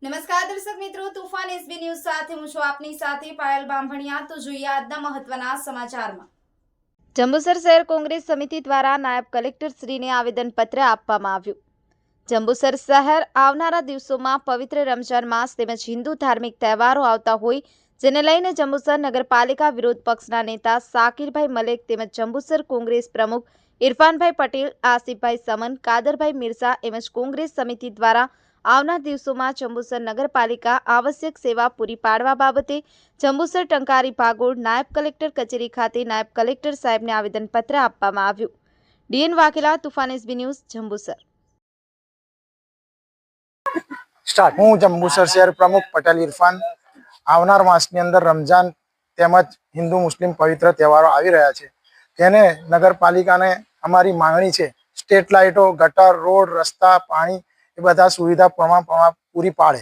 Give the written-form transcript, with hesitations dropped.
નમસ્કાર દર્શક મિત્રો, તુફાન એસબી ન્યૂઝ સાથે હું છું આપની સાથે પાયલ બામભણિયા। તો જોઈએ આજના મહત્વના સમાચારમાં। જંબુસર શહેર કોંગ્રેસ સમિતિ દ્વારા નાયબ કલેક્ટર શ્રીને આવેદનપત્ર આપવામાં આવ્યું। જંબુસર શહેર આવનારા દિવસોમાં પવિત્ર રમજાન માસ તેમજ હિન્દુ ધાર્મિક તહેવારો આવતા હોય, જેને લઈને જંબુસર નગરપાલિકા વિરોધ પક્ષના નેતા સાકિરભાઈ મલેક તેમજ જંબુસર કોંગ્રેસ પ્રમુખ ઇરફાનભાઈ પટેલ, આસિફભાઈ સમન, કાદરભાઈ મિર્ઝા એમજ કોંગ્રેસ સમિતિ દ્વારા આવનાર દિવસોમાં જંબુસર નગરપાલિકા આવશ્યક સેવા પૂરી પાડવા બાબતે જંબુસર ટંકારી ભાગોળ નાયબ કલેક્ટર કચેરી ખાતે નાયબ કલેક્ટર સાહેબને આવેદનપત્ર આપવામાં આવ્યું। ડીએન વાઘેલા, તુફાન એસબી ન્યૂઝ, જંબુસર। હું જંબુસર શહેર પ્રમુખ પટેલ ઇરફાન। આવનાર માસની અંદર રમજાન તેમજ હિન્દુ મુસ્લિમ પવિત્ર તહેવારો આવી રહ્યા છે, તેને નગરપાલિકાને અમારી માંગણી છે સ્ટ્રીટ લાઇટો, ગટર, રોડ, રસ્તા, પાણી એ બધા સુવિધા પૂરી પાડે